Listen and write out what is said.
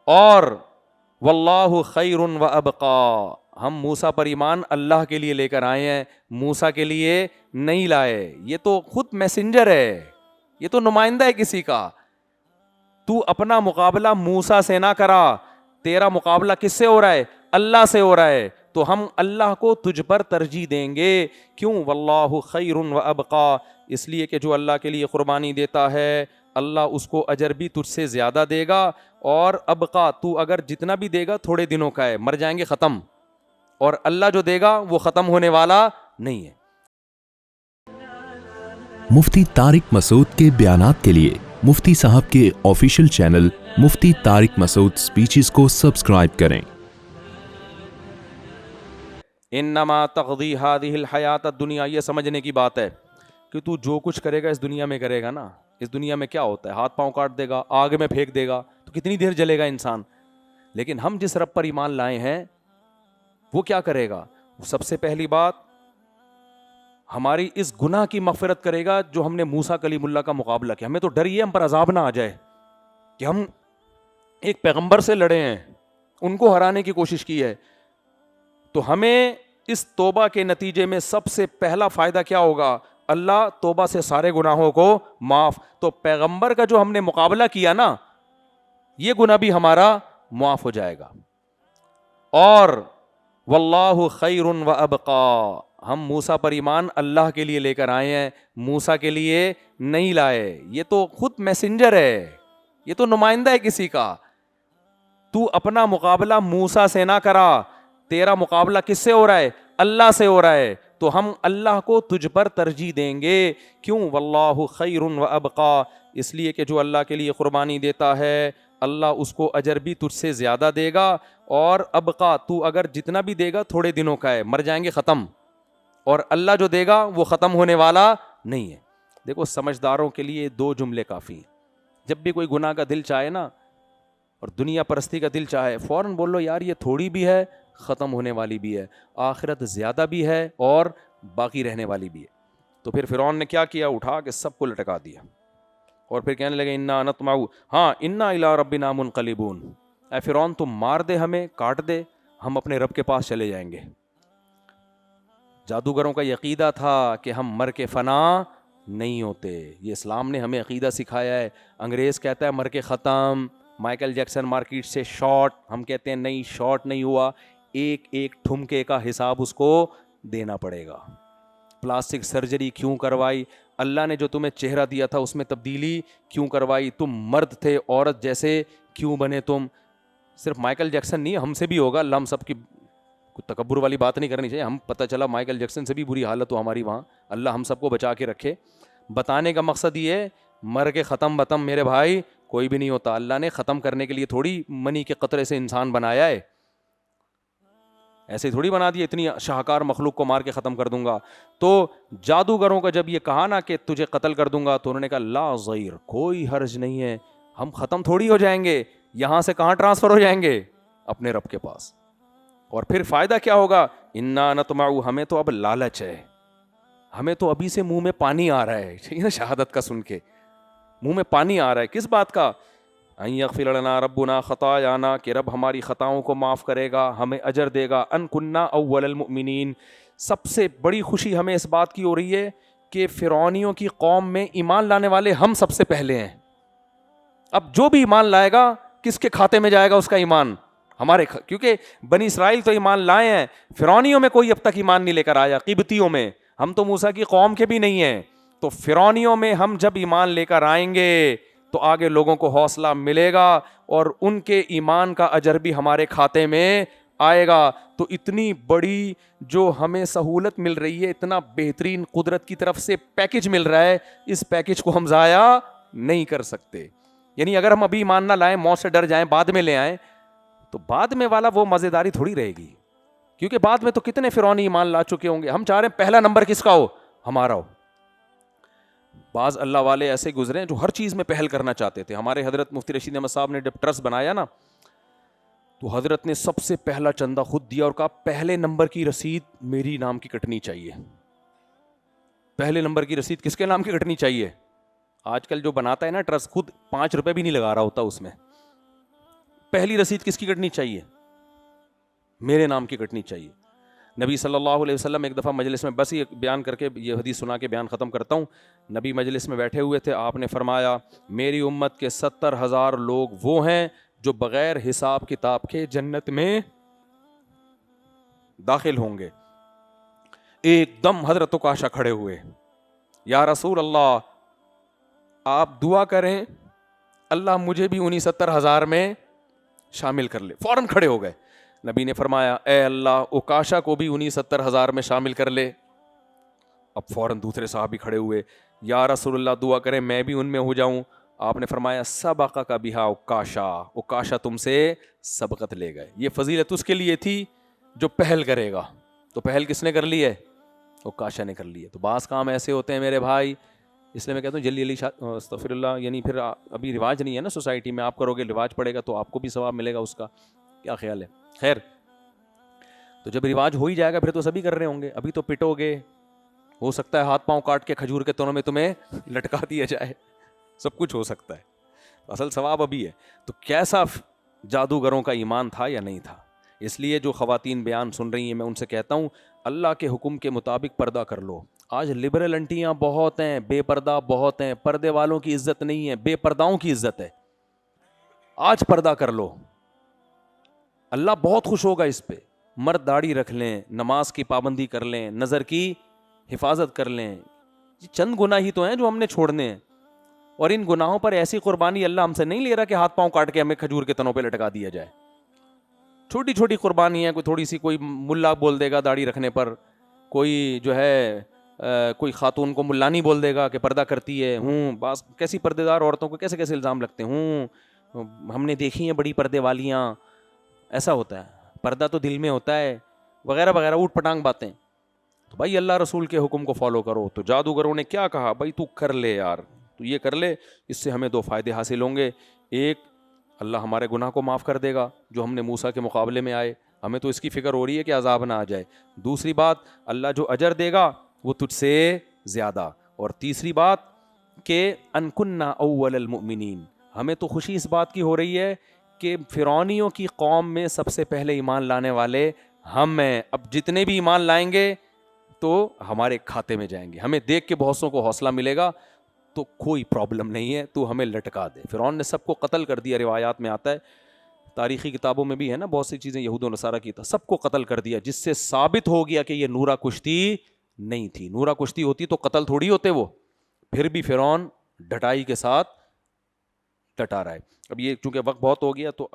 اور واللہ خیر و ابقا، ہم موسیٰ پر ایمان اللہ کے لیے لے کر آئے ہیں، موسیٰ کے لیے نہیں لائے. یہ تو خود میسنجر ہے، یہ تو نمائندہ ہے کسی کا. تو اپنا مقابلہ موسیٰ سے نہ کرا، تیرا مقابلہ کس سے ہو رہا ہے؟ اللہ سے ہو رہا ہے. تو ہم اللہ کو تجھ پر ترجیح دیں گے. کیوں؟ واللہ خیر و ابقا، اس لیے کہ جو اللہ کے لیے قربانی دیتا ہے اللہ اس کو اجر بھی تجھ سے زیادہ دے گا. اور ابقا، تو اگر جتنا بھی دے گا تھوڑے دنوں کا ہے، مر جائیں گے ختم. اور اللہ جو دے گا وہ ختم ہونے والا نہیں ہے. مفتی طارق مسعود کے بیانات کے لیے مفتی صاحب کے آفیشیل چینل مفتی طارق مسعود سپیچز کو سبسکرائب کریں. انما تقضی هذه الحیات الدنیا، یہ سمجھنے کی بات ہے کہ تو جو کچھ کرے گا اس دنیا میں کرے گا نا. اس دنیا میں کیا ہوتا ہے؟ ہاتھ پاؤں کاٹ دے گا، آگ میں پھینک دے گا تو کتنی دیر جلے گا انسان. لیکن ہم جس رب پر ایمان لائے ہیں وہ کیا کرے گا؟ سب سے پہلی بات ہماری اس گناہ کی مغفرت کرے گا جو ہم نے موسیٰ کلیم اللہ کا مقابلہ کیا. ہمیں تو ڈر یہ ہم پر عذاب نہ آ جائے کہ ہم ایک پیغمبر سے لڑے ہیں، ان کو ہرانے کی کوشش کی ہے. تو ہمیں اس توبہ کے نتیجے میں سب سے پہلا فائدہ کیا ہوگا؟ اللہ توبہ سے سارے گناہوں کو معاف. تو پیغمبر کا جو ہم نے مقابلہ کیا نا، یہ گناہ بھی ہمارا معاف ہو جائے گا. اور واللہ خیر و ابقا، ہم موسیٰ پر ایمان اللہ کے لیے لے کر آئے ہیں، موسیٰ کے لیے نہیں لائے. یہ تو خود میسنجر ہے، یہ تو نمائندہ ہے کسی کا. تو اپنا مقابلہ موسیٰ سے نہ کرا، تیرا مقابلہ کس سے ہو رہا ہے؟ اللہ سے ہو رہا ہے. تو ہم اللہ کو تجھ پر ترجیح دیں گے. کیوں؟ واللہ خیر و ابقا، اس لیے کہ جو اللہ کے لیے قربانی دیتا ہے اللہ اس کو اجر بھی تجھ سے زیادہ دے گا. اور ابقا، تو اگر جتنا بھی دے گا تھوڑے دنوں کا ہے، مر جائیں گے ختم. اور اللہ جو دے گا وہ ختم ہونے والا نہیں ہے. دیکھو سمجھداروں کے لیے دو جملے کافی ہیں. جب بھی کوئی گناہ کا دل چاہے نا اور دنیا پرستی کا دل چاہے، فوراً بول لو یار یہ تھوڑی بھی ہے، ختم ہونے والی بھی ہے، آخرت زیادہ بھی ہے اور باقی رہنے والی بھی ہے. تو پھر فرعون نے کیا کیا؟ اٹھا کے سب کو لٹکا دیا اور پھر کہنے لگے انا نطمع، ہاں انا الی ربنا منقلبون. اے فرعون تم مار دے، ہمیں کاٹ دے، ہم اپنے رب کے پاس چلے جائیں گے. جادوگروں کا یہ عقیدہ تھا کہ ہم مر کے فنا نہیں ہوتے. یہ اسلام نے ہمیں عقیدہ سکھایا ہے. انگریز کہتا ہے مر کے ختم، مائیکل جیکسن مارکیٹ سے شارٹ، ہم کہتے ہیں نہیں شارٹ نہیں ہوا، ایک ایک ٹھمکے کا حساب اس کو دینا پڑے گا. پلاسٹک سرجری کیوں کروائی؟ اللہ نے جو تمہیں چہرہ دیا تھا اس میں تبدیلی کیوں کروائی؟ تم مرد تھے عورت جیسے کیوں بنے تم؟ صرف مائیکل جیکسن نہیں، ہم سے بھی ہوگا. اللہ ہم سب کی تکبر والی بات نہیں کرنی چاہیے. ہم پتہ چلا مائیکل جیکسن سے بھی بری حالت ہو ہماری وہاں، اللہ ہم سب کو بچا کے رکھے. بتانے کا مقصد یہ ہے مر کے ختم بتم میرے بھائی کوئی بھی نہیں ہوتا. اللہ نے ختم کرنے کے لیے تھوڑی منی کے قطرے سے انسان بنایا ہے، ایسے تھوڑی بنا دیا اتنی شاہکار مخلوق کو مار کے ختم کر دوں گا. تو جادوگروں کا جب یہ کہا نا کہ تجھے قتل کر دوں گا تو انہوں نے کہا لا ضیر، کوئی حرج نہیں ہے، ہم ختم تھوڑی ہو جائیں گے، یہاں سے کہاں ٹرانسفر ہو جائیں گے؟ اپنے رب کے پاس. اور پھر فائدہ کیا ہوگا؟ انا نطمع، ہمیں تو اب لالچ ہے، ہمیں تو ابھی سے منہ میں پانی آ رہا ہے شہادت کا سن کے منہ میں پانی آ رہا ہے. کس بات کا؟ ان یغفر لنا ربنا خطایانا، کہ رب ہماری خطاؤں کو معاف کرے گا، ہمیں اجر دے گا. ان کننا اول المؤمنین، سب سے بڑی خوشی ہمیں اس بات کی ہو رہی ہے کہ فرعونیوں کی قوم میں ایمان لانے والے ہم سب سے پہلے ہیں. اب جو بھی ایمان لائے گا کس کے کھاتے میں جائے گا اس کا ایمان؟ ہمارے کیونکہ بنی اسرائیل تو ایمان لائے ہیں، فرعونیوں میں کوئی اب تک ایمان نہیں لے کر آیا، قبطیوں میں. ہم تو موسیٰ کی قوم کے بھی نہیں ہیں. تو فرعونیوں میں ہم جب ایمان لے کر آئیں گے تو آگے لوگوں کو حوصلہ ملے گا اور ان کے ایمان کا اجر بھی ہمارے کھاتے میں آئے گا. تو اتنی بڑی جو ہمیں سہولت مل رہی ہے، اتنا بہترین قدرت کی طرف سے پیکج مل رہا ہے، اس پیکج کو ہم ضائع نہیں کر سکتے. یعنی اگر ہم ابھی ایمان نہ لائیں، موت سے ڈر جائیں، بعد میں لے آئیں، تو بعد میں والا وہ مزیداری تھوڑی رہے گی. کیونکہ بعد میں تو کتنے فرعونی ایمان لا چکے ہوں گے. ہم چاہ رہے ہیں پہلا نمبر کس کا ہو؟ ہمارا ہو. بعض اللہ والے ایسے گزرے ہیں جو ہر چیز میں پہل کرنا چاہتے تھے. ہمارے حضرت مفتی رشید احمد صاحب نے جب ٹرسٹ بنایا نا تو حضرت نے سب سے پہلا چندہ خود دیا اور کہا پہلے نمبر کی رسید میری نام کی کٹنی چاہیے. پہلے نمبر کی رسید کس کے نام کی کٹنی چاہیے؟ آج کل جو بناتا ہے نا ٹرسٹ خود 5 روپے بھی نہیں لگا رہا ہوتا اس میں. پہلی رسید کس کی کٹنی چاہیے؟ میرے نام کی کٹنی چاہیے. نبی صلی اللہ علیہ وسلم ایک دفعہ مجلس میں، بس یہ بیان کر کے یہ حدیث سنا کے بیان ختم کرتا ہوں. نبی مجلس میں بیٹھے ہوئے تھے، آپ نے فرمایا میری امت کے 70,000 لوگ وہ ہیں جو بغیر حساب کتاب کے جنت میں داخل ہوں گے. ایک دم حضرت عکاشہ کھڑے ہوئے، یا رسول اللہ آپ دعا کریں اللہ مجھے بھی انہی 70,000 میں شامل کر لے. فوراً کھڑے ہو گئے. نبی نے فرمایا اے اللہ عکاشہ کو بھی انہی 70,000 میں شامل کر لے. اب فوراً دوسرے صحابی کھڑے ہوئے، یا رسول اللہ دعا کریں میں بھی ان میں ہو جاؤں. آپ نے فرمایا سبقک بہا عکاشہ، عکاشہ تم سے سبقت لے گئے. یہ فضیلت اس کے لیے تھی جو پہل کرے گا. تو پہل کس نے کر لی ہے؟ عکاشہ نے کر لی ہے. تو بعض کام ایسے ہوتے ہیں میرے بھائی، اس لیے میں کہتا ہوں جلدی جلدی استغفر اللہ، یعنی پھر ابھی رواج نہیں ہے نا سوسائٹی میں، آپ کرو گے رواج پڑے گا تو آپ کو بھی ثواب ملے گا اس کا. کیا خیال ہے؟ خیر، تو جب رواج ہو ہی جائے گا پھر تو سبھی کر رہے ہوں گے. ابھی تو پٹو گے، ہو سکتا ہے ہاتھ پاؤں کاٹ کے کھجور کے تنوں میں تمہیں لٹکا دیا جائے، سب کچھ ہو سکتا ہے. اصل ثواب ابھی ہے. تو کیسا جادوگروں کا ایمان تھا یا نہیں تھا؟ اس لیے جو خواتین بیان سن رہی ہیں میں ان سے کہتا ہوں اللہ کے حکم کے مطابق پردہ کر لو. آج لبرل انٹیاں بہت ہیں، بے پردہ بہت ہیں. پردے والوں کی عزت نہیں ہے، بے پرداؤں کی عزت ہے. آج پردہ کر لو، اللہ بہت خوش ہوگا اس پہ. مرد داڑھی رکھ لیں، نماز کی پابندی کر لیں، نظر کی حفاظت کر لیں. یہ چند گناہ ہی تو ہیں جو ہم نے چھوڑنے ہیں، اور ان گناہوں پر ایسی قربانی اللہ ہم سے نہیں لے رہا کہ ہاتھ پاؤں کاٹ کے ہمیں کھجور کے تنوں پہ لٹکا دیا جائے. چھوٹی چھوٹی قربانی ہے. کوئی تھوڑی سی، کوئی ملا بول دے گا داڑھی رکھنے پر، کوئی جو ہے کوئی خاتون کو ملانی بول دے گا کہ پردہ کرتی ہے. بعض کیسی پردے دار عورتوں کو کیسے کیسے الزام لگتے ہیں، ہم نے دیکھی ہیں بڑی پردے والیاں. ایسا ہوتا ہے، پردہ تو دل میں ہوتا ہے، وغیرہ وغیرہ اوٹ پٹانگ باتیں. تو بھائی اللہ رسول کے حکم کو فالو کرو. تو جادوگروں نے کیا کہا؟ بھائی تو کر لے یار، تو یہ کر لے، اس سے ہمیں 2 فائدے حاصل ہوں گے. ایک، اللہ ہمارے گناہ کو معاف کر دے گا جو ہم نے موسیٰ کے مقابلے میں آئے، ہمیں تو اس کی فکر ہو رہی ہے کہ عذاب نہ آ جائے. دوسری بات، اللہ جو اجر دے گا وہ تجھ سے زیادہ. اور تیسری بات کہ ان کننا اول المؤمنین، ہمیں تو خوشی اس بات کی ہو رہی ہے کہ فرعونیوں کی قوم میں سب سے پہلے ایمان لانے والے ہم ہیں. اب جتنے بھی ایمان لائیں گے تو ہمارے کھاتے میں جائیں گے. ہمیں دیکھ کے بہت سو کو حوصلہ ملے گا. تو کوئی پرابلم نہیں ہے، تو ہمیں لٹکا دے. فرعون نے سب کو قتل کر دیا، روایات میں آتا ہے، تاریخی کتابوں میں بھی ہے نا بہت سی چیزیں یہود و نصارہ کی تھا. سب کو قتل کر دیا، جس سے ثابت ہو گیا کہ یہ نورا کشتی نہیں تھی. نورا کشتی ہوتی تو قتل تھوڑی ہوتے وہ. پھر بھی فرعون ڈٹائی کے ساتھ ڈٹا رہا ہے. اب یہ چونکہ وقت بہت ہو گیا تو